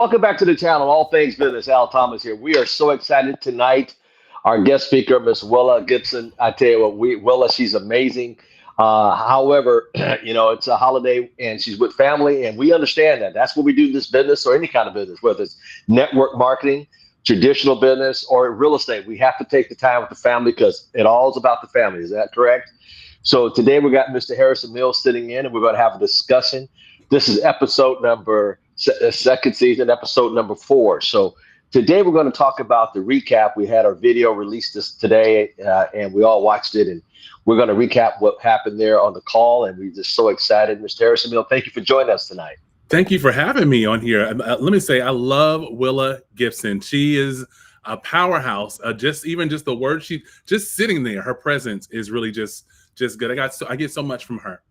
Welcome back to the channel, All Things Business. Al Thomas here. We are so excited tonight. Our guest speaker, Miss Willa Gibson. I tell you what, Willa, she's amazing. However, it's a holiday and she's with family, and we understand that. That's what we do in this business or any kind of business, whether it's network marketing, traditional business, or real estate. We have to take the time with the family because it all is about the family. Is that correct? So today we got Mr. Harrison Mills sitting in, and we're going to have a discussion. This is episode number second season, episode number 4. So today we're going to talk about the recap. We had our video released this today, and we all watched it, and we're going to recap what happened there on the call. And we're just so excited, Mr. Harrison Mills. Thank you for joining us tonight. Thank you for having me on here. Let me say, I love Willa Gibson. She is a powerhouse. Just the word she just sitting there, her presence is really just good. I get so much from her.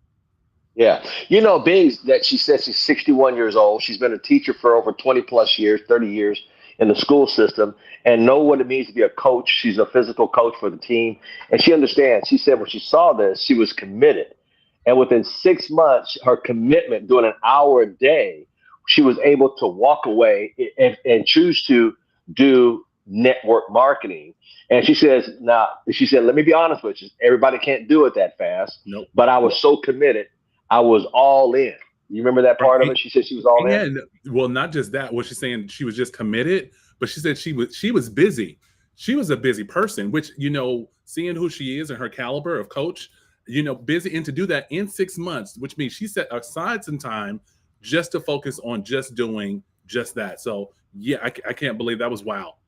Yeah. Being that she says she's 61 years old, she's been a teacher for over 20 plus years, 30 years in the school system, and know what it means to be a coach. She's a physical coach for the team. And she understands. She said when she saw this, she was committed. And within 6 months, her commitment, doing an hour a day, she was able to walk away and choose to do network marketing. And she says, let me be honest with you. Everybody can't do it that fast. Nope. But I was so committed. I was all in. You remember that part of it? She said she was all in. Well, not just that. What she's saying, she was just committed, but she said she was busy. She was a busy person, which, seeing who she is and her caliber of coach, busy, and to do that in 6 months, which means she set aside some time just to focus on just doing just that. So yeah, I can't believe that was wow.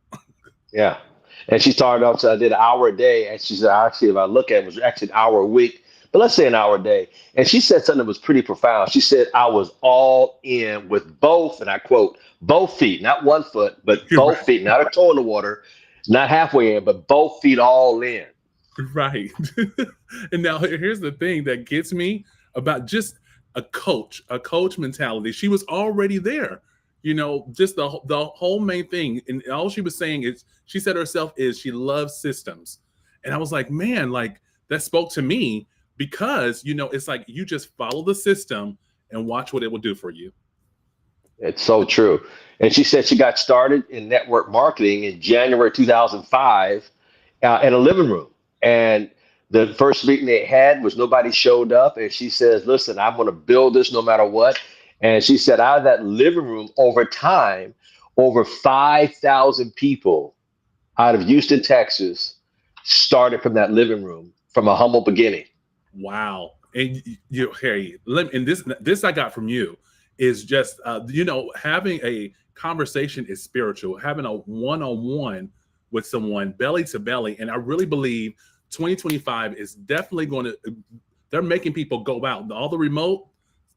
Yeah. And she started off, so I did an hour a day. And she said, actually, if I look at it, it was actually an hour a week, but let's say an hour a day. And she said something that was pretty profound. She said, I was all in with both, and I quote, both feet, not one foot, but both feet, not a toe in the water, not halfway in, but both feet all in. Right. And now here's the thing that gets me about just a coach mentality. She was already there. Just the whole main thing. And all she was saying is, she said herself is she loves systems. And I was like, man, like that spoke to me because, it's like you just follow the system and watch what it will do for you. It's so true. And she said she got started in network marketing in January 2005 in a living room. And the first meeting they had was nobody showed up. And she says, listen, I'm going to build this no matter what. And she said out of that living room over time, over 5,000 people out of Houston, Texas, started from that living room from a humble beginning. Wow. And Harry, and this I got from you is just, having a conversation is spiritual, having a one-on-one with someone belly to belly. And I really believe 2025 is definitely they're making people go out. All the remote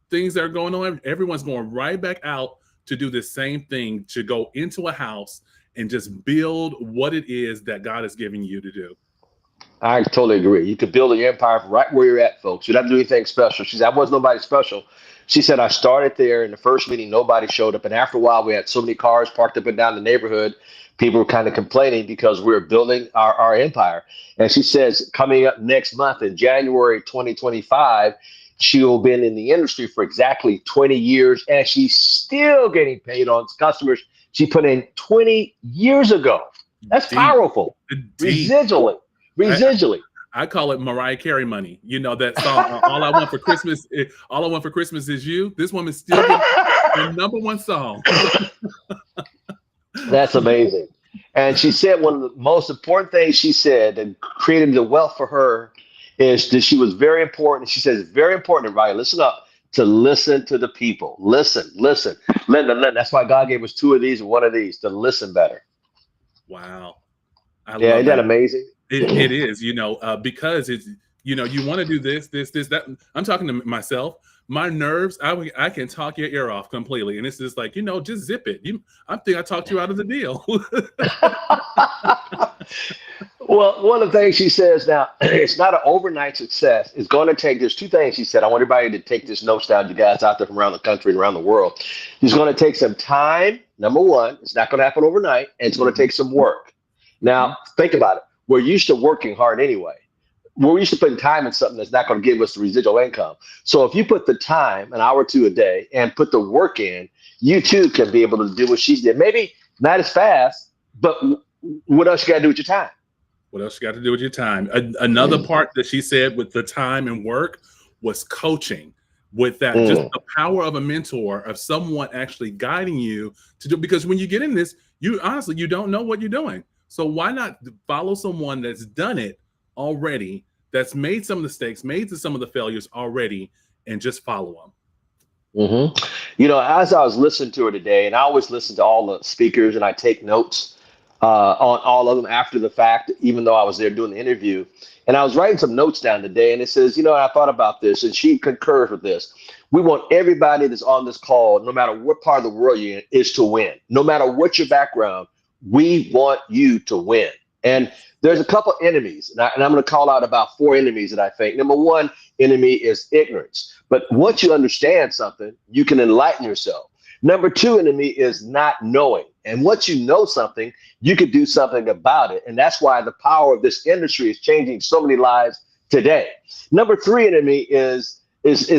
things that are going on, everyone's going right back out to do the same thing, to go into a house and just build what it is that God is giving you to do. I totally agree. You could build your empire right where you're at, folks. You don't have to do anything special. She said, I was nobody special. She said, I started there in the first meeting, nobody showed up. And after a while, we had so many cars parked up and down the neighborhood. People were kind of complaining because we were building our empire. And she says, coming up next month in January 2025, she will be in the industry for exactly 20 years. And she's still getting paid on customers she put in 20 years ago. That's powerful. Residually. I call it Mariah Carey money. That song, All I Want for Christmas, All I Want for Christmas Is You. This woman's still the number one song. That's amazing. And she said one of the most important things she said that created the wealth for her is that she was very important. She says it's very important, everybody, listen up, to listen to the people. Listen. That's why God gave us 2 of these and 1 of these, to listen better. Wow. Isn't that amazing? It is, because it's, you want to do this, that. I'm talking to myself. My nerves, I can talk your ear off completely. And it's just like, just zip it. I think I talked you out of the deal. Well, one of the things she says now, it's not an overnight success. It's going to take, there's 2 things she said. I want everybody to take this notes down, you guys out there from around the country and around the world. It's going to take some time. Number one, it's not going to happen overnight. And it's going to take some work. Now, think about it. We're used to working hard anyway. We're used to putting time in something that's not going to give us the residual income. So if you put the time, an hour or 2 a day, and put the work in, you too can be able to do what she did. Maybe not as fast, but what else you got to do with your time? What else you got to do with your time? Another part that she said with the time and work was coaching. With that, just Mm. the power of a mentor, of someone actually guiding you to do. Because when you get in this, you honestly you don't know what you're doing. So why not follow someone that's done it already, that's made some mistakes, made some of the failures already, and just follow them. Hmm. As I was listening to her today, and I always listen to all the speakers and I take notes on all of them after the fact, even though I was there doing the interview. And I was writing some notes down today, and it says, I thought about this, and she concurs with this. We want everybody that's on this call, no matter what part of the world you're in, is to win. No matter what your background, we want you to win. And there's a couple enemies, and I'm going to call out about four enemies that I think. Number one enemy is ignorance. But once you understand something, you can enlighten yourself. Number two enemy is not knowing. And once you know something, you can do something about it. And that's why the power of this industry is changing so many lives today. Number three enemy is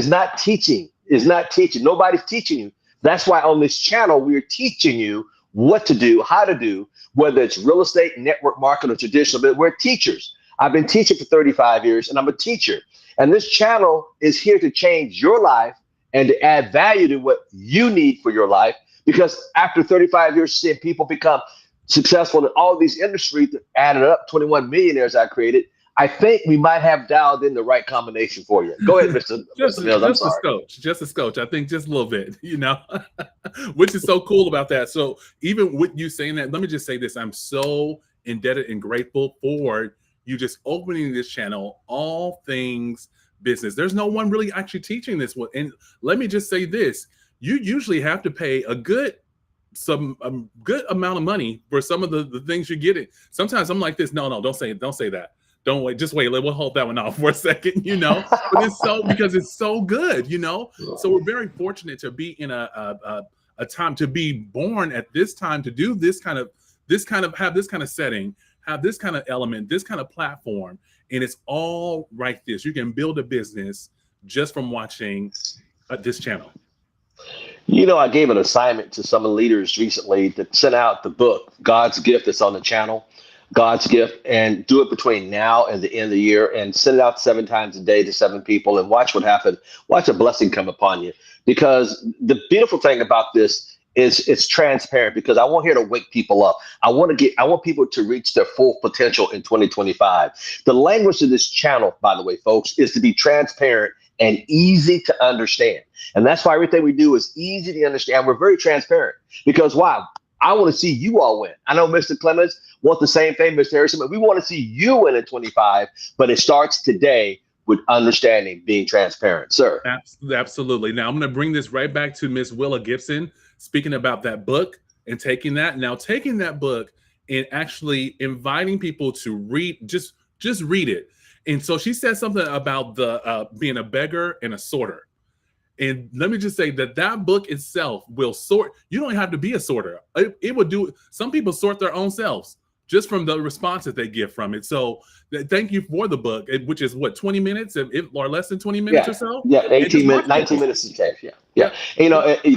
not teaching, is not teaching. Nobody's teaching you. That's why on this channel, we're teaching you what to do, how to do, whether it's real estate, network marketing, or traditional, but we're teachers. I've been teaching for 35 years and I'm a teacher. And this channel is here to change your life and to add value to what you need for your life. Because after 35 years, seeing people become successful in all these industries, added up 21 millionaires I created, I think we might have dialed in the right combination for you. Go ahead, Mr. Mills. I'm sorry. Just a scotch. I think just a little bit, which is so cool about that. So even with you saying that, let me just say this. I'm so indebted and grateful for you just opening this channel, all things business. There's no one really actually teaching this one. And let me just say this, you usually have to pay a good amount of money for some of the things you're getting. Sometimes I'm like this, no, don't say that. Don't wait, just wait. We'll hold that one off for a second, but it's because it's so good, So we're very fortunate to be in a time, to be born at this time, to do have this kind of setting, have this kind of element, this kind of platform, and it's all right this. You can build a business just from watching this channel. I gave an assignment to some of the leaders recently to send out the book, God's Gift, that's on the channel, God's Gift, and do it between now and the end of the year and send it out 7 times a day to 7 people and watch what happens. Watch a blessing come upon you. Because the beautiful thing about this is it's transparent, because I want here to wake people up. I want people to reach their full potential in 2025. The language of this channel, by the way, folks, is to be transparent and easy to understand. And that's why everything we do is easy to understand. We're very transparent because why? I want to see you all win. I know Mr. Clemens wants the same thing, Mr. Harrison, but we want to see you win in 25. But it starts today with understanding, being transparent, sir. Absolutely. Now I'm going to bring this right back to Miss Willa Gibson, speaking about that book and taking that book and actually inviting people to read, just read it. And so she said something about the being a beggar and a sorter. And let me just say that book itself will sort. You don't have to be a sorter. It will do. Some people sort their own selves just from the responses they get from it. So thank you for the book, which is what, 20 minutes or less than 20 minutes or so? Yeah, 18 minutes, 19 minutes to take. Yeah. And,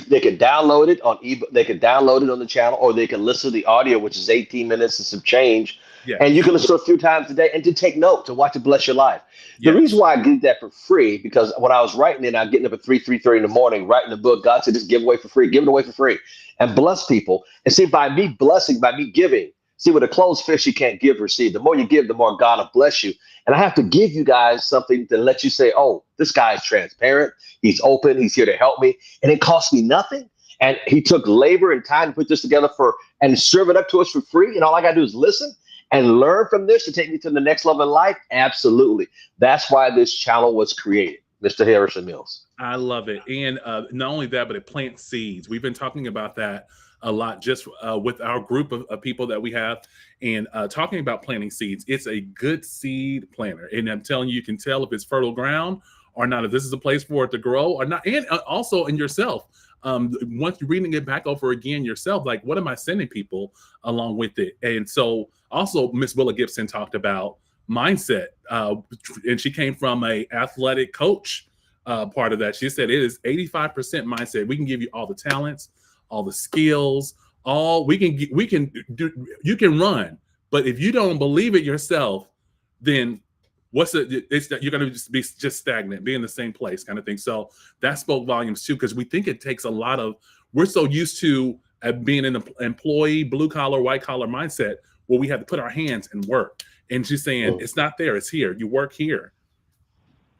they can download it on ebook. They can download it on the channel, or they can listen to the audio, which is 18 minutes and some change. Yeah. And you can listen to it a few times a day and to take notes to watch it bless your life. The reason why I did that for free, because when I was writing it, I'm getting up at 3:30 in the morning, writing the book. God said, just give it away for free, give it away for free and bless people. And see, by me blessing, by me giving, see, with a closed fist, you can't give or receive. The more you give, the more God will bless you. And I have to give you guys something to let you say, oh, this guy is transparent. He's open. He's here to help me. And it cost me nothing. And he took labor and time to put this together and serve it up to us for free. And all I got to do is listen and learn from this to take me to the next level in life. Absolutely. That's why this channel was created, Mr. Harrison Mills. I love it. And not only that, but it plants seeds. We've been talking about that a lot just with our group of people that we have, and talking about planting seeds. It's a good seed planter. And I'm telling you, you can tell if it's fertile ground or not, if this is a place for it to grow or not. And also in yourself, once you're reading it back over again yourself, like, what am I sending people along with it? And so also Miss Willa Gibson talked about mindset, and she came from a athletic coach part of that. She said it is 85% mindset. We can give you all the talents, all the skills, all we can do. You can run, but if you don't believe it yourself, then what's it? It's that you're going to just be just stagnant, be in the same place, kind of thing. So that spoke volumes too, because we think it takes a lot of. We're so used to being an employee, blue collar, white collar mindset, where we have to put our hands and work. And she's saying it's not there; it's here. You work here.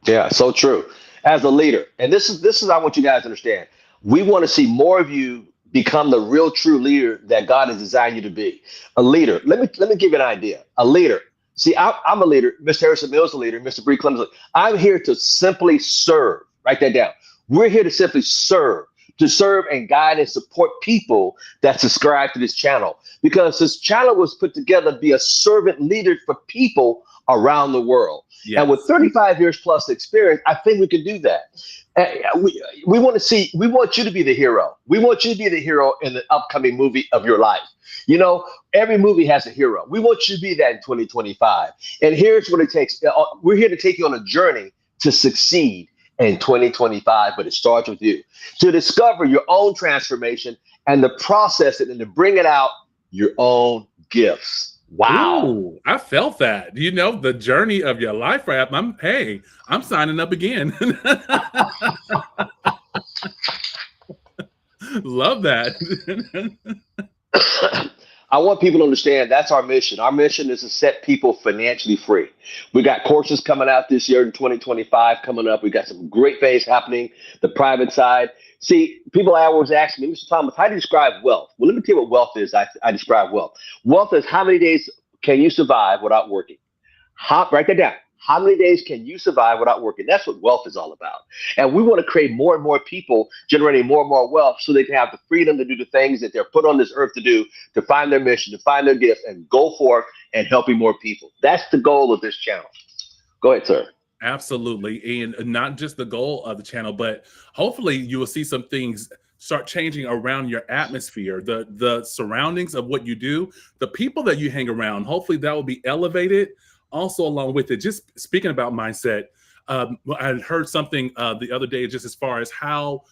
Yeah, so true. As a leader, and this is I want you guys to understand. We want to see more of you become the real true leader that God has designed you to be. A leader. Let me give you an idea. A leader. See, I'm a leader. Mr. Harrison Mills is a leader. Mr. Bree Clemens. I'm here to simply serve. Write that down. We're here to simply serve. To serve and guide and support people that subscribe to this channel, because this channel was put together to be a servant leader for people around the world. Yes. And with 35 years plus experience, I think we can do that. We want you to be the hero. We want you to be the hero in the upcoming movie of your life. You know, every movie has a hero. We want you to be that in 2025. And here's what it takes. We're here to take you on a journey to succeed in 2025, but it starts with you to discover your own transformation and to process it and to bring it out your own gifts. Wow. Ooh, I felt that. You know, the journey of your life rap. I'm signing up again. Love that. I want people to understand that's our mission. Our mission is to set people financially free. We got courses coming out this year in 2025 coming up. We got some great things happening, the private side. See, people always ask me, Mr. Thomas, how do you describe wealth? Well, let me tell you what wealth is. I describe wealth. Wealth is how many days can you survive without working? Write that down. How many days can you survive without working? That's what wealth is all about. And we want to create more and more people generating more and more wealth so they can have the freedom to do the things that they're put on this earth to do, to find their mission, to find their gifts, and go forth and helping more people. That's the goal of this channel. Go ahead, sir. Absolutely. And not just the goal of the channel, but hopefully you will see some things start changing around your atmosphere, the surroundings of what you do, the people that you hang around. Hopefully that will be elevated. Also, along with it, just speaking about mindset, I heard something the other day, just as far as how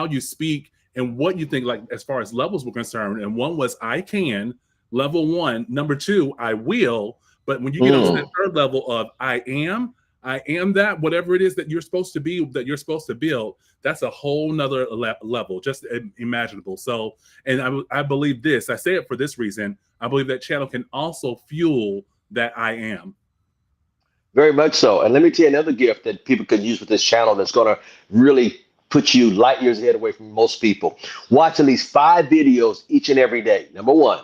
you speak and what you think, like as far as levels were concerned. And one was I can, level one. Number two, I will. But when you get on that third level of I am that, whatever it is that you're supposed to be, that you're supposed to build, that's a whole nother level, just imaginable. So, and I believe this, I say it for this reason, I believe that channel can also fuel that I am. Very much so. And let me tell you another gift that people can use with this channel that's going to really put you light years ahead away from most people. Watch at least 5 videos each and every day. Number one,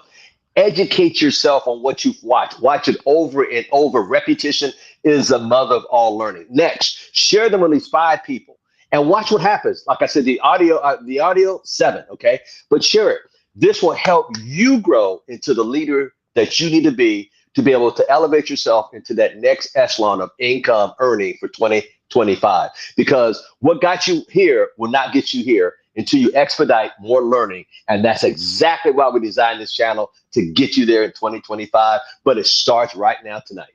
educate yourself on what you've watched. Watch it over and over. Repetition is the mother of all learning. Next, share them with at least 5 people and watch what happens. Like I said, the audio 7, okay? But share it. This will help you grow into the leader that you need to be able to elevate yourself into that next echelon of income earning for 2025. Because what got you here will not get you here until you expedite more learning. And that's exactly why we designed this channel, to get you there in 2025. But it starts right now tonight.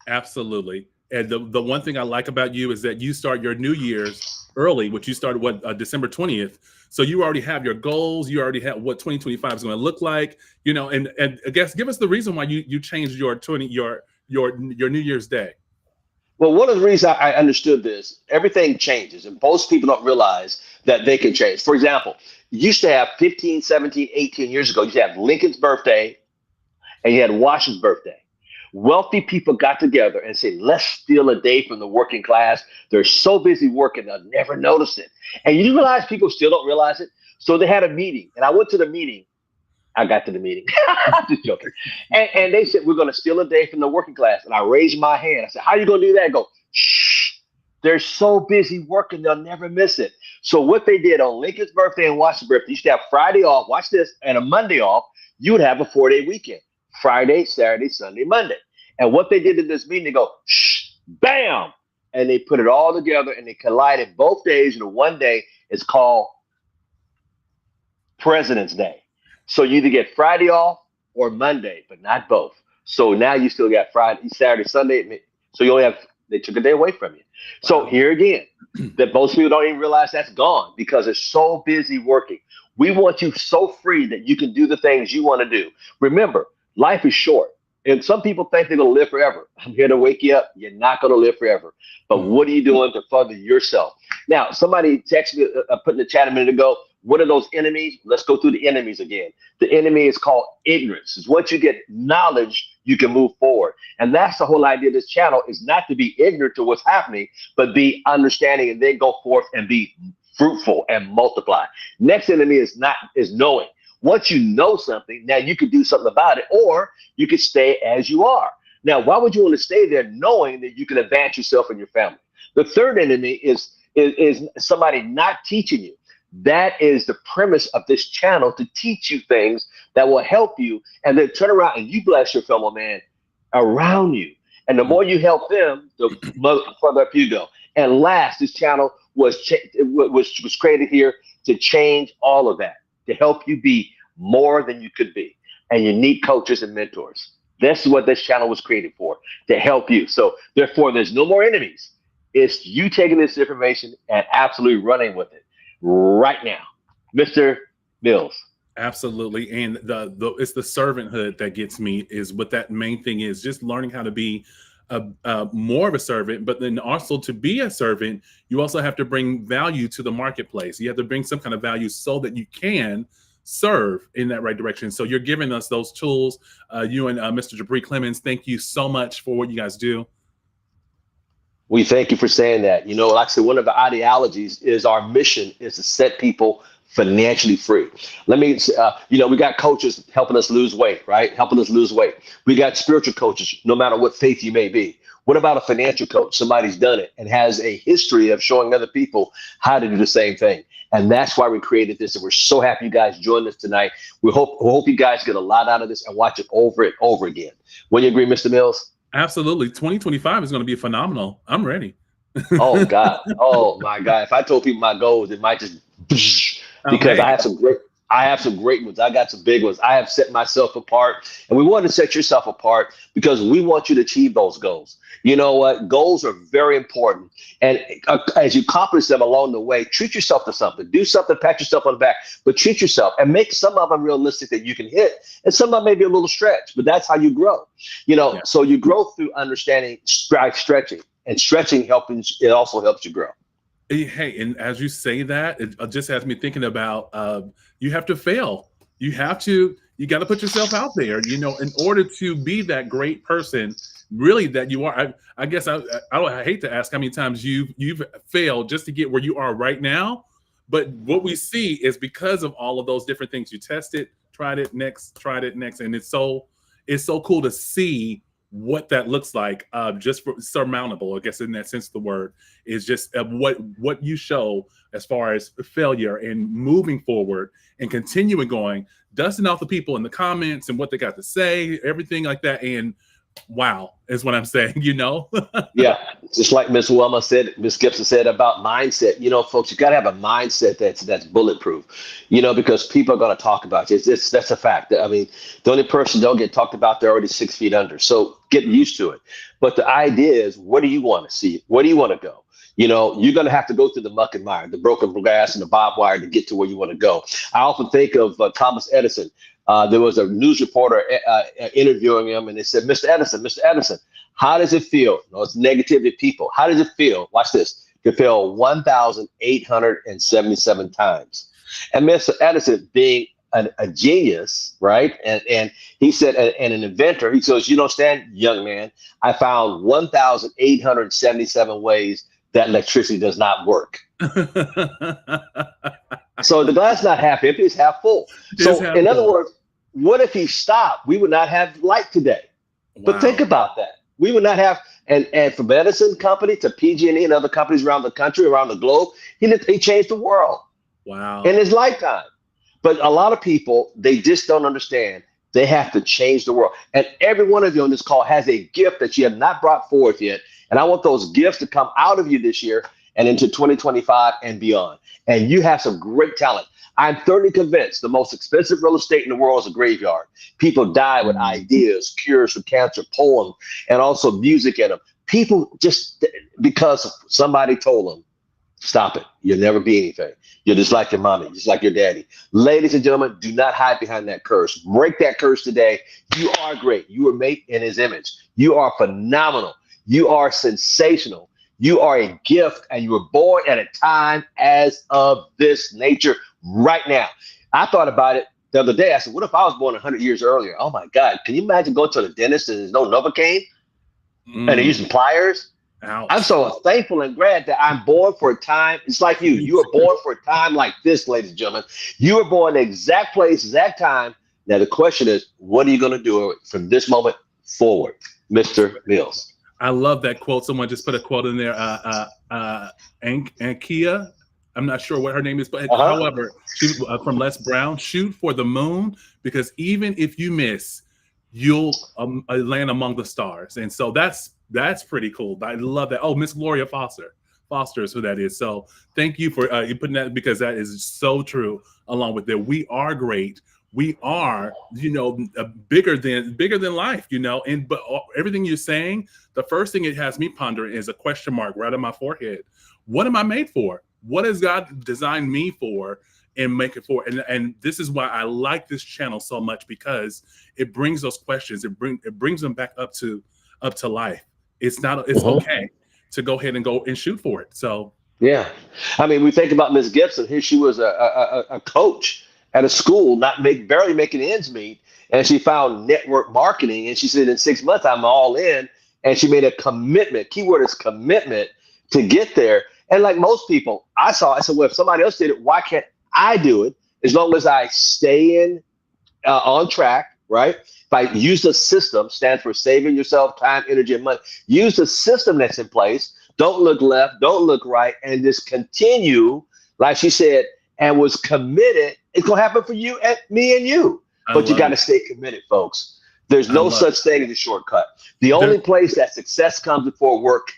Absolutely. And the one thing I like about you is that you start your New Year's early, which you started December 20th. So you already have your goals. You already have what 2025 is going to look like, you know, and I guess give us the reason why you changed your New Year's Day. Well, one of the reasons I understood this, everything changes, and most people don't realize that they can change. For example, you used to have 15, 17, 18 years ago, you used to have Lincoln's birthday and you had Washington's birthday. Wealthy people got together and said, let's steal a day from the working class. They're so busy working, they'll never notice it. And you realize people still don't realize it. So they had a meeting, and I went to the meeting. I got to the meeting. I'm just joking. And they said, we're going to steal a day from the working class. And I raised my hand. I said, how are you going to do that? I go, shh. They're so busy working, they'll never miss it. So what they did on Lincoln's birthday and Washington's birthday, you used to have Friday off, watch this, and a Monday off. You would have a 4-day weekend. Friday, Saturday, Sunday, Monday. And what they did in this meeting, they go, shh, bam. And they put it all together and they collided both days into one day. It's called President's Day. So you either get Friday off or Monday, but not both. So now you still got Friday, Saturday, Sunday. So you only have, they took a day away from you. So here again, that most people don't even realize that's gone because they're so busy working. We want you so free that you can do the things you want to do. Remember, life is short. And some people think they're going to live forever. I'm here to wake you up. You're not going to live forever. But Mm. what are you doing to further yourself? Now, somebody texted me, put in the chat a minute ago, what are those enemies? Let's go through the enemies again. The enemy is called ignorance. Is once you get knowledge, you can move forward. And that's the whole idea of this channel, is not to be ignorant to what's happening, but be understanding and then go forth and be fruitful and multiply. Next enemy is knowing. Once you know something, now you can do something about it, or you can stay as you are. Now, why would you want to stay there knowing that you can advance yourself and your family? The third enemy is somebody not teaching you. That is the premise of this channel, to teach you things that will help you, and then turn around and you bless your fellow man around you. And the more you help them, the further up you go. And last, this channel was created here to change all of that, to help you be more than you could be. And you need coaches and mentors. This is what this channel was created for, to help you. So therefore, there's no more enemies. It's you taking this information and absolutely running with it right now. Mr. Mills. Absolutely. And it's the servanthood that gets me, is what that main thing is, just learning how to be more of a servant. But then also, to be a servant, you also have to bring value to the marketplace. You have to bring some kind of value so that you can serve in that right direction. So you're giving us those tools. You and Mr. Jabri Clemens, thank you so much for what you guys do. We thank you for saying that. You know, like I said, one of the ideologies is our mission is to set people financially free. Let me, we got coaches helping us lose weight, right? Helping us lose weight. We got spiritual coaches, no matter what faith you may be. What about a financial coach? Somebody's done it and has a history of showing other people how to do the same thing. And that's why we created this. And we're so happy you guys joined us tonight. We hope you guys get a lot out of this and watch it over and over again. Would you agree, Mr. Mills? Absolutely. 2025 is going to be phenomenal. I'm ready. Oh, God. Oh, my God. If I told people my goals, it might just, because I have some great ones. I got some big ones. I have set myself apart, and we want to set yourself apart because we want you to achieve those goals. You know what? Goals are very important. And as you accomplish them along the way, treat yourself to something. Do something, pat yourself on the back, but treat yourself and make some of them realistic that you can hit. And some of them may be a little stretch, but that's how you grow. So you grow through understanding stretching, and stretching it also helps you grow. Hey, and as you say that, it just has me thinking about you have to fail. You got to put yourself out there, in order to be that great person, really, that you are. I guess I hate to ask how many times you've failed just to get where you are right now. But what we see is because of all of those different things you tested, tried it next. And it's so cool to see what that looks like, just for surmountable, I guess, in that sense of the word, is just what you show as far as failure and moving forward and continuing going, dusting off the people in the comments and what they got to say, everything like that. And wow, is what I'm saying, Yeah, just like Miss Gibson said about mindset. Folks, you got to have a mindset that's bulletproof. Because people are going to talk about you. That's a fact. I mean, the only person don't get talked about, they're already 6 feet under. So get used to it. But the idea is, what do you want to see? Where do you want to go? You're going to have to go through the muck and mire, the broken glass and the barbed wire to get to where you want to go. I often think of Thomas Edison. There was a news reporter interviewing him, and they said, Mr. Edison, how does it feel? It's negativity people. How does it feel? Watch this. To fail 1,877 times. And Mr. Edison, being a genius, right? And he said, and an inventor, he says, Stan, young man, I found 1,877 ways that electricity does not work. So the glass is not half empty, it's half full. In other words, what if he stopped? We would not have light today. Wow. But think about that. We would not have, and from Edison Company to PG&E and other companies around the country, around the globe, he changed the world. Wow. In his lifetime. But a lot of people, they just don't understand. They have to change the world. And every one of you on this call has a gift that you have not brought forth yet. And I want those gifts to come out of you this year and into 2025 and beyond. And you have some great talent. I'm thoroughly convinced the most expensive real estate in the world is a graveyard. People die with ideas, cures for cancer, poems, and also music in them. People just, because somebody told them Stop it. You'll never be anything. You're just like your mommy, just like your daddy. Ladies and gentlemen, do not hide behind that curse. Break that curse today. You are great. You were made in his image. You are phenomenal. You are sensational. You are a gift, and you were born at a time as of this nature right now. I thought about it the other day. I said, what if I was born 100 years earlier? Oh my God. Can you imagine going to the dentist and there's no Novocaine and they're using pliers? I'm Ouch. so thankful and glad that I'm born for a time. It's like you. You were born for a time like this, ladies and gentlemen. You were born in the exact place, exact time. Now the question is, what are you going to do from this moment forward, Mr. Mills? I love that quote. Someone just put a quote in there. Ankia, I'm not sure what her name is, but Uh-huh. however, she, from Les Brown, shoot for the moon, because even if you miss, you'll land among the stars. And so that's pretty cool. I love that. Oh, Miss Gloria Foster is who that is. So thank you for you putting that, because that is so true. Along with that, we are great. We are, bigger than life, and but everything you're saying, the first thing it has me pondering is a question mark right on my forehead. What am I made for? What has God designed me for and make it for? And this is why I like this channel so much, because it brings those questions. It brings them back up to life. It's okay to go ahead and go and shoot for it. So Yeah. I mean, we think about Miss Gibson. Here she was a coach at a school, barely making ends meet. And she found network marketing. And she said, in 6 months, I'm all in. And she made a commitment. Keyword is commitment to get there. And like most people, I said, well, if somebody else did it, why can't I do it? As long as I stay on track, right? If I use the system, stands for saving yourself time, energy, and money. Use the system that's in place. Don't look left, don't look right, and just continue, like she said, and was committed. It's gonna happen for you and me and you. I But you love got to it. stay committed, folks. There's I no love such thing as a shortcut. The it. only place that success comes before work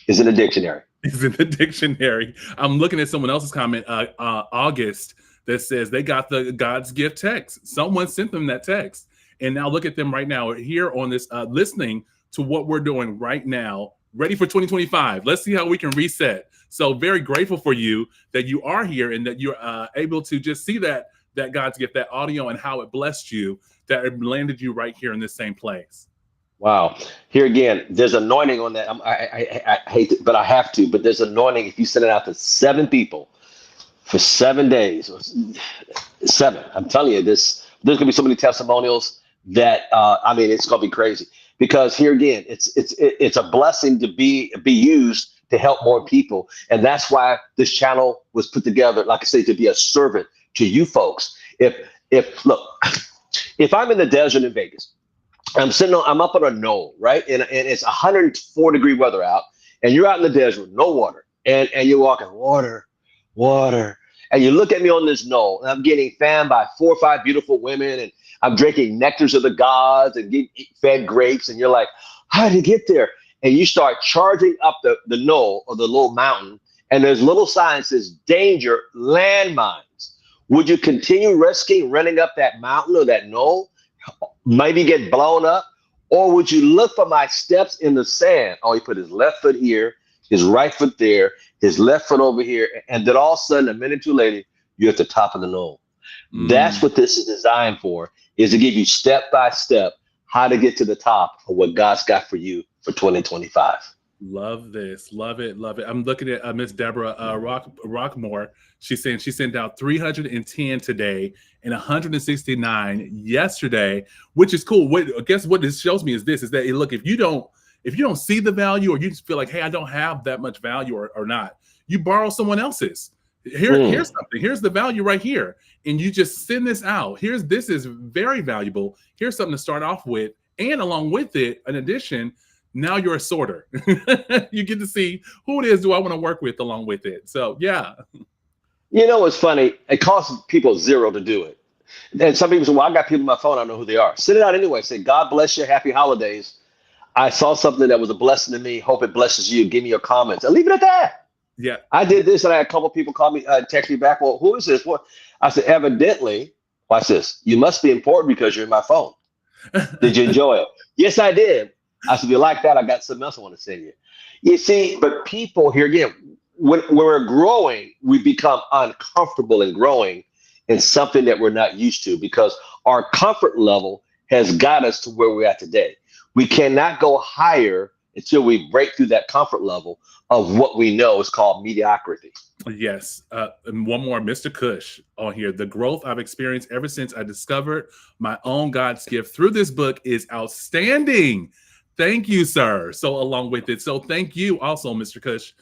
is in the dictionary. Is in the dictionary. I'm looking at someone else's comment, August, that says they got the God's gift text. Someone sent them that text. And now look at them right now here on this, listening to what we're doing right now, ready for 2025. Let's see how we can reset. So very grateful for you that you are here and that you're able to just see that God's gift, that audio, and how it blessed you, that it landed you right here in this same place. Wow. Here again, there's anointing on that. I hate it, but I have to. But there's anointing if you send it out to 7 people for 7 days. Seven. I'm telling you, there's gonna be so many testimonials that I mean, it's gonna be crazy. Because here again, it's a blessing to be used to help more people, and that's why this channel was put together. Like I say, to be a servant to you folks. If look, if I'm in the desert in Vegas. I'm up on a knoll, right? And it's 104-degree weather out, and you're out in the desert, no water. And you're walking, water, water. And you look at me on this knoll, and I'm getting fanned by 4 or 5 beautiful women, and I'm drinking nectars of the gods and getting fed grapes. And you're like, how did you get there? And you start charging up the knoll or the little mountain, and there's little signs that says danger, landmines. Would you continue running up that mountain or that knoll? Maybe get blown up, or would you look for my steps in the sand? Oh, he put his left foot here, his right foot there, his left foot over here, and then all of a sudden, a minute or two later, you're at the top of the knoll. That's what this is designed for, is to give you step by step how to get to the top of what God's got for you for 2025. Love this. Love it. Love it. I'm looking at Miss Deborah Rockmore. She's saying she sent out 310 today and 169 yesterday, which is cool. Guess what this shows me is that look, if you don't see the value, or you just feel like, hey, I don't have that much value or not, you borrow someone else's. Here's something. Here's the value right here. And you just send this out. This is very valuable. Here's something to start off with. And along with it, in addition, now you're a sorter. You get to see who it is do I want to work with along with it. So yeah. You know what's funny? It costs people zero to do it. And some people say, well, I got people on my phone, I don't know who they are. Send it out anyway. Say, God bless you, happy holidays. I saw something that was a blessing to me. Hope it blesses you. Give me your comments. And leave it at that. Yeah. I did this, and I had a couple of people call me, text me back. Well, who is this? What? I said, evidently, watch this. You must be important because you're in my phone. Did you enjoy it? Yes, I did. I said, if you like that, I got something else I want to send you. You see, but people here again, when we're growing, we become uncomfortable in growing in something that we're not used to because our comfort level has got us to where we're at today. We cannot go higher until we break through that comfort level of what we know is called mediocrity. Yes. And one more, Mr. Cush on here. The growth I've experienced ever since I discovered my own God's gift through this book is outstanding. Thank you, sir. So along with it. So thank you also, Mr. Cush,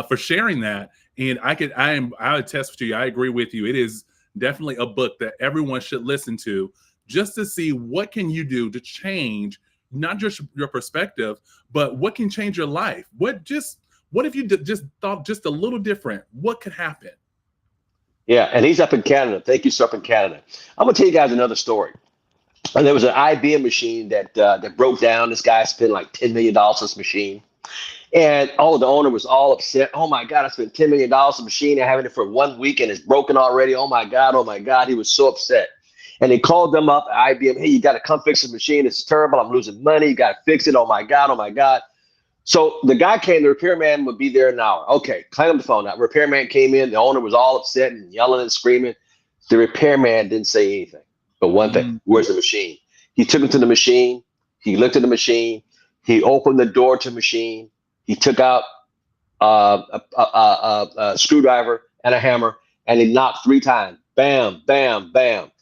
for sharing that. And I attest to you. I agree with you. It is definitely a book that everyone should listen to just to see what can you do to change, not just your perspective, but what can change your life? What if you just thought just a little different? What could happen? Yeah, and he's up in Canada. Thank you, sir, up in Canada. I'm gonna tell you guys another story. And there was an IBM machine that broke down. This guy spent like $10 million on this machine. And the owner was all upset. Oh my God, I spent $10 million on a machine. I'm having it for 1 week and it's broken already. Oh my God, oh my God. He was so upset. And he called them up at IBM. Hey, you got to come fix the machine. It's terrible. I'm losing money. You got to fix it. Oh my God, oh my God. So the guy came, the repairman would be there in an hour. Okay, hang up the phone. That repairman came in. The owner was all upset and yelling and screaming. The repairman didn't say anything. But one thing, where's the machine? He took him to the machine. He looked at the machine. He opened the door to the machine. He took out a screwdriver and a hammer, and he knocked 3 times. Bam, bam, bam.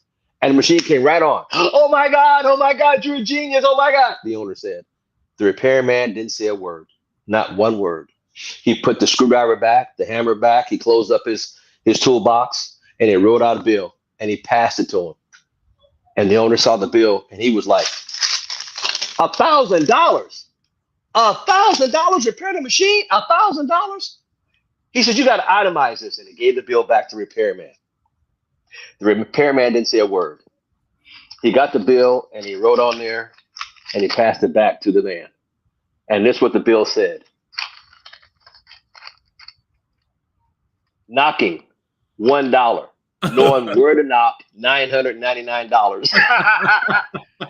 And the machine came right on. Oh my God, you're a genius. Oh my God, the owner said. The repairman didn't say a word, not one word. He put the screwdriver back, the hammer back. He closed up his toolbox, and he wrote out a bill, and he passed it to him. And the owner saw the bill, and he was like, $1,000. $1,000 repair the machine? $1,000? He said, you got to itemize this. And he gave the bill back to the repairman. The repairman didn't say a word. He got the bill and he wrote on there and he passed it back to the man. And this is what the bill said. Knocking, $1. Knowing where to knock, $999.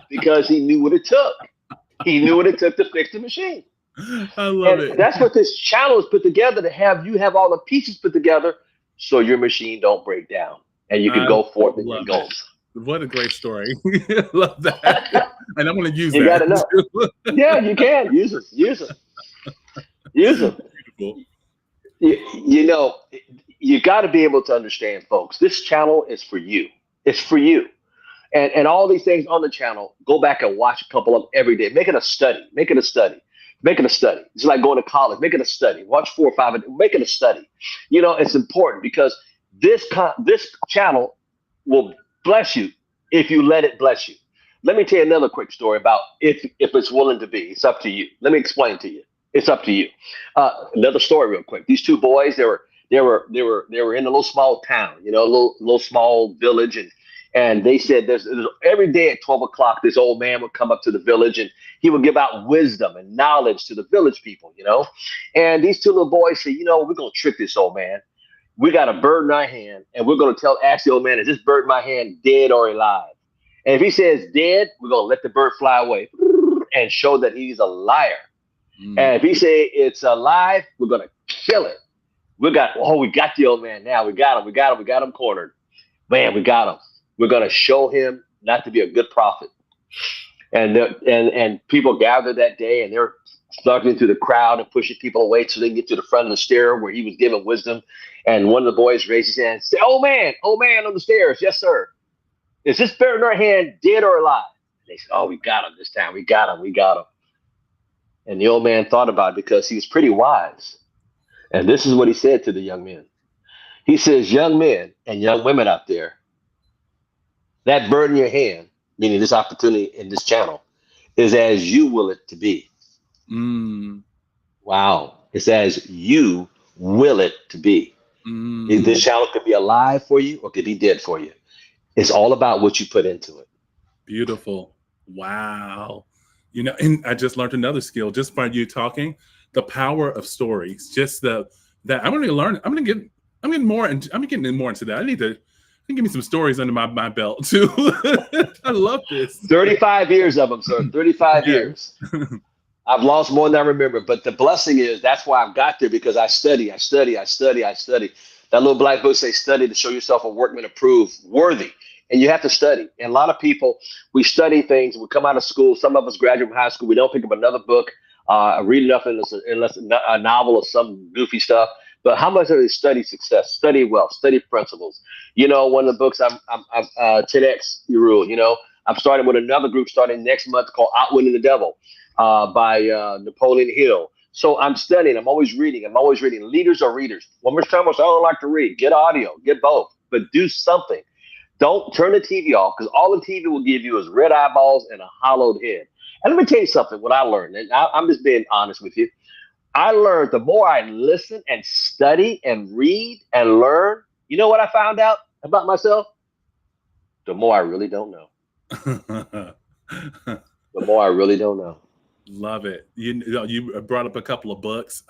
Because he knew what it took. He knew what it took to fix the machine. I love it. That's what this channel is put together to have you have all the pieces put together so your machine don't break down and you can go forth in your goals. What a great story. Love that. And I'm going to use you that. You got to know. Yeah, you can. Use it. Use it. Use it. Beautiful. You know, you got to be able to understand, folks, this channel is for you. It's for you. And all these things on the channel, go back and watch a couple of them every day. Make it a study. Make it a study. Make it a study. It's like going to college. Make it a study. Watch 4 or 5. Make it a study. You know, it's important because this channel will bless you if you let it bless you. Let me tell you another quick story about if it's willing to be. It's up to you. Let me explain to you. It's up to you. Another story, real quick. These two boys, they were in a little small town, you know, a little small village, and they said there's every day at 12 o'clock, this old man would come up to the village and he would give out wisdom and knowledge to the village people, you know. And these two little boys said, you know, we're going to trick this old man. We got a bird in our hand and we're going to ask the old man, is this bird in my hand dead or alive? And if he says dead, we're going to let the bird fly away and show that he's a liar. And if he say it's alive, we're going to kill it. We got the old man now. We got him cornered. Man, we got him. We're going to show him not to be a good prophet. And people gathered that day and they're slugging through the crowd and pushing people away so they can get to the front of the stair where he was giving wisdom. And one of the boys raised his hand and said, oh man on the stairs. Yes, sir. Is this bird in our hand dead or alive? And they said, oh, we got him this time. We got him. And the old man thought about it because he was pretty wise. And this is what he said to the young men. He says, young men and young women out there, that bird in your hand, meaning this opportunity in this channel, is as you will it to be. Wow. It's as you will it to be. This channel could be alive for you or could be dead for you. It's all about what you put into it. Beautiful. Wow. You know, and I just learned another skill just by you talking, the power of stories. Just that I'm going to learn. I'm getting more into that. I need to give me some stories under my belt too. I love this. 35 years of them, sir. 35 years. I've lost more than I remember, but the blessing is that's why I've got there because I study, I study, I study, I study. That little black book says, "Study to show yourself a workman approved, worthy." And you have to study. And a lot of people, we study things. We come out of school. Some of us graduate from high school. We don't pick up another book, read enough unless a novel or some goofy stuff. But how much of it is study success, study wealth, study principles? You know, one of the books I'm 10x rule. You know, I'm starting with another group starting next month called Outwitting the Devil by Napoleon Hill. So I'm studying. I'm always reading. I'm always reading. Leaders are readers. One more time, I don't like to read. Get audio. Get both. But do something. Don't turn the TV off because all the TV will give you is red eyeballs and a hollowed head. And let me tell you something. What I learned, and I'm just being honest with you. I learned the more I listen and study and read and learn. You know what I found out about myself? The more I really don't know. The more I really don't know. Love it. You brought up a couple of books.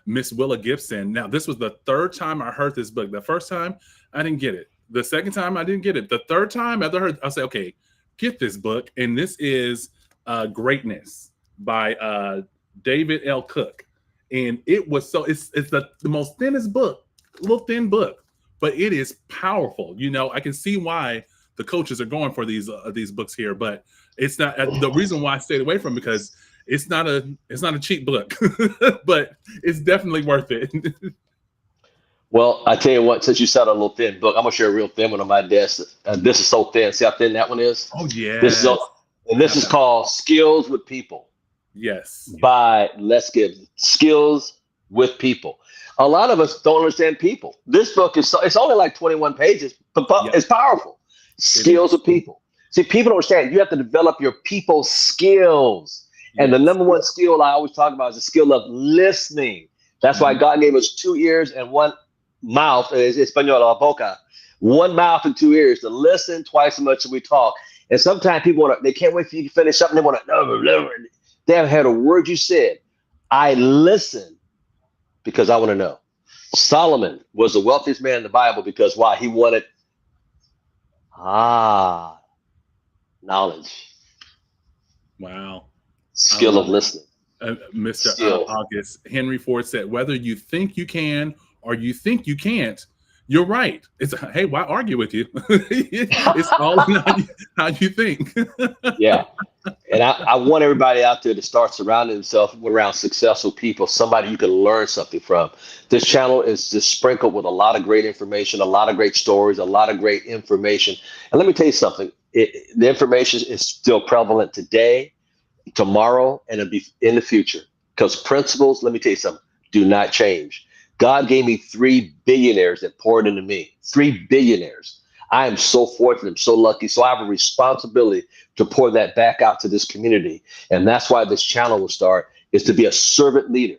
Miss Willa Gibson. Now, this was the third time I heard this book. The first time, I didn't get it. The second time, I didn't get it. The third time, after I heard, I said, okay, get this book. And this is Greatness by David L. Cook. And it was it's the most thinnest book, a little thin book, but it is powerful. You know, I can see why the coaches are going for these books here, but it's not the reason why I stayed away from it because it's not a cheap book, but it's definitely worth it. Well, I tell you what, since you said a little thin book, I'm gonna share a real thin one on my desk. This is so thin. See how thin that one is? Oh yeah. This is called Skills with People. Yes. By Let's Give Skills with People. A lot of us don't understand people. This book it's only like 21 pages, but it's powerful. Skills with People. See, people don't understand. You have to develop your people skills. And the number one skill I always talk about is the skill of listening. That's why God gave us 2 ears and 1 mouth, español, la boca, 1 mouth and 2 ears to listen twice as much as we talk. And sometimes people they can't wait for you to finish something. They want to, they haven't heard a word you said. I listen because I want to know. Solomon was the wealthiest man in the Bible because why? He wanted knowledge. Wow. Skill of listening. Mr. August, Henry Ford said, whether you think you can or you think you can't, you're right. It's hey, why argue with you? It's all in how you think. Yeah. And I want everybody out there to start surrounding themselves around successful people, somebody you can learn something from. This channel is just sprinkled with a lot of great information, a lot of great stories, a lot of great information. And let me tell you something. The information is still prevalent today, tomorrow, and it'll be in the future. Because principles, let me tell you something, do not change. God gave me 3 billionaires that poured into me. 3 billionaires. I am so fortunate. I'm so lucky. So I have a responsibility to pour that back out to this community. And that's why this channel will start, is to be a servant leader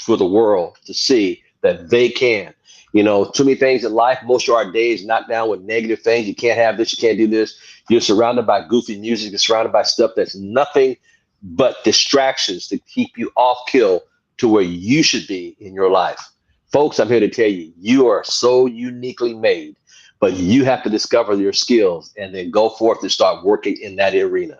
for the world to see that they can. You know, too many things in life. Most of our days knocked down with negative things. You can't have this. You can't do this. You're surrounded by goofy music. You're surrounded by stuff that's nothing but distractions to keep you off kill to where you should be in your life. Folks, I'm here to tell you, you are so uniquely made, but you have to discover your skills and then go forth and start working in that arena.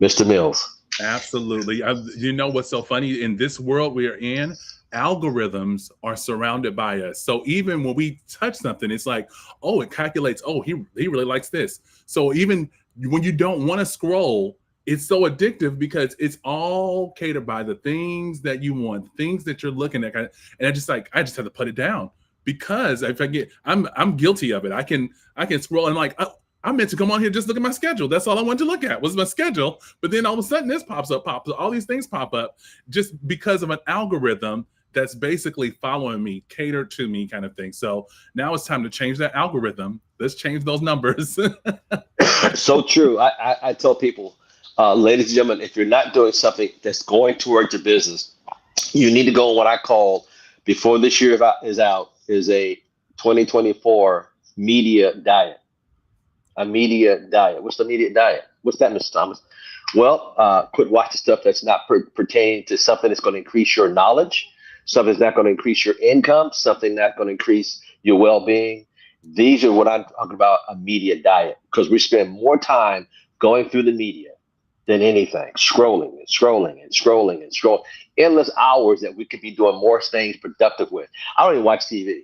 Mr. Mills. Absolutely. You know what's so funny? In this world we are in, algorithms are surrounded by us. So even when we touch something, it's like, oh, it calculates, oh, he really likes this. So even when you don't want to scroll, it's so addictive because it's all catered by the things that you want, things that you're looking at. And I just have to put it down because if I'm guilty of it. I can scroll and like, oh, I meant to come on here, just look at my schedule. That's all I wanted to look at was my schedule. But then all of a sudden this pops up, all these things pop up just because of an algorithm that's basically following me, catered to me kind of thing. So now it's time to change that algorithm. Let's change those numbers. So true. I tell people, ladies and gentlemen, if you're not doing something that's going towards your business, you need to go on what I call, before this year is out, is a 2024 media diet. A media diet. What's the media diet? What's that, Mr. Thomas? Well, quit watching stuff that's not pertaining to something that's going to increase your knowledge, something that's not going to increase your income, something that's going to increase your well-being. These are what I'm talking about, a media diet, because we spend more time going through the media than anything. Scrolling and scrolling and scrolling and scrolling. Endless hours that we could be doing more things productive with. I don't even watch TV.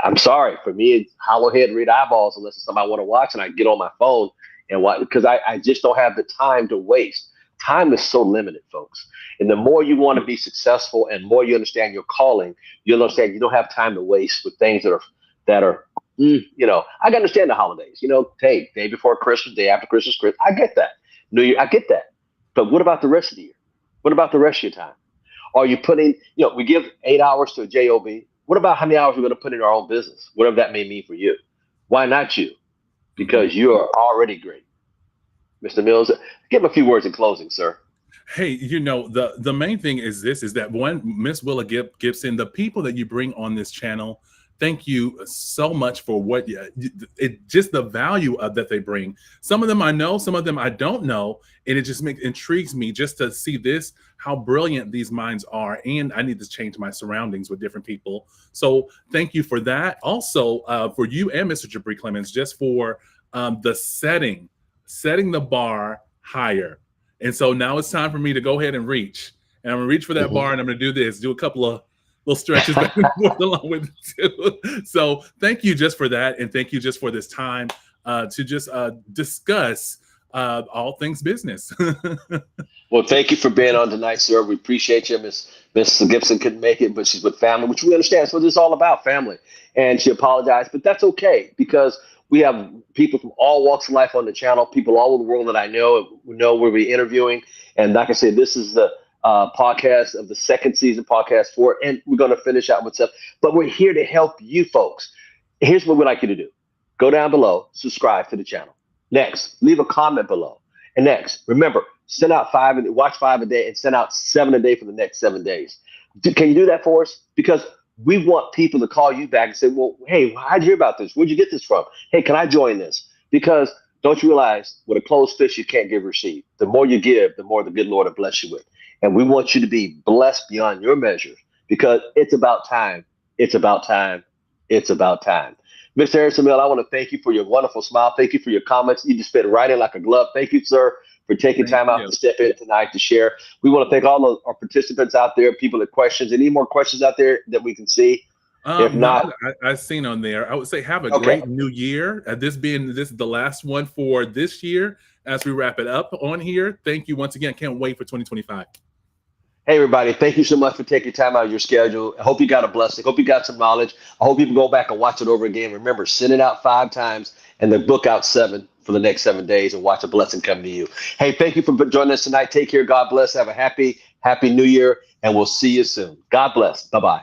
I'm sorry. For me, it's hollow head, read eyeballs unless it's something I want to watch, and I get on my phone and watch because I just don't have the time to waste. Time is so limited, folks. And the more you want to be successful and more you understand your calling, you'll understand you don't have time to waste with things that are, I can understand the holidays. Hey, day before Christmas, day after Christmas, I get that. New Year, I get that. But what about the rest of the year? What about the rest of your time? Are you we give 8 hours to a job. What about how many hours we're going to put in our own business? Whatever that may mean for you. Why not you? Because you are already great. Mr. Mills, give a few words in closing, sir. Hey, the main thing is that one, Miss Willa Gibson, the people that you bring on this channel, thank you so much for just the value that they bring. Some of them I know, some of them I don't know, and it just intrigues me just to see how brilliant these minds are. And I need to change my surroundings with different people. So thank you for that. Also, for you and Mr. Jabri Clemens, just for the setting the bar higher. And so now it's time for me to go ahead and reach. And I'm gonna reach for that bar, and I'm gonna do a couple of little stretches back and forth along with it too. So thank you just for that, and thank you just for this time to just discuss all things business. Well, thank you for being on tonight, sir. We appreciate you. Miss Gibson couldn't make it, but she's with family, which we understand. So this is all about family. And she apologized, but that's okay because we have people from all walks of life on the channel, people all over the world that I know we'll be interviewing. And like I said, this is the podcast of the second season, podcast 4, and we're going to finish out with stuff. But we're here to help you folks. Here's what we'd like you to do. Go down below, subscribe to the channel. Next, leave a comment below. And next, remember, watch 5 a day and send out 7 a day for the next 7 days. Can you do that for us? Because we want people to call you back and say, well, hey, how'd you hear about this? Where'd you get this from? Hey, can I join this? Because don't you realize with a closed fist, you can't give receipt. The more you give, the more the good Lord will bless you with. And we want you to be blessed beyond your measures because it's about time. It's about time. It's about time. Mr. Harrison Mill, I want to thank you for your wonderful smile. Thank you for your comments. You just fit right in like a glove. Thank you, sir, for taking time out to step in tonight to share. We want to thank all of our participants out there, people with questions. Any more questions out there that we can see? If not, I've seen on there. I would say have a great new year. This is the last one for this year as we wrap it up on here. Thank you once again. Can't wait for 2025. Hey, everybody. Thank you so much for taking time out of your schedule. I hope you got a blessing. Hope you got some knowledge. I hope you can go back and watch it over again. Remember, send it out 5 times and then book out 7 for the next 7 days and watch a blessing come to you. Hey, thank you for joining us tonight. Take care. God bless. Have a happy New Year, and we'll see you soon. God bless. Bye-bye.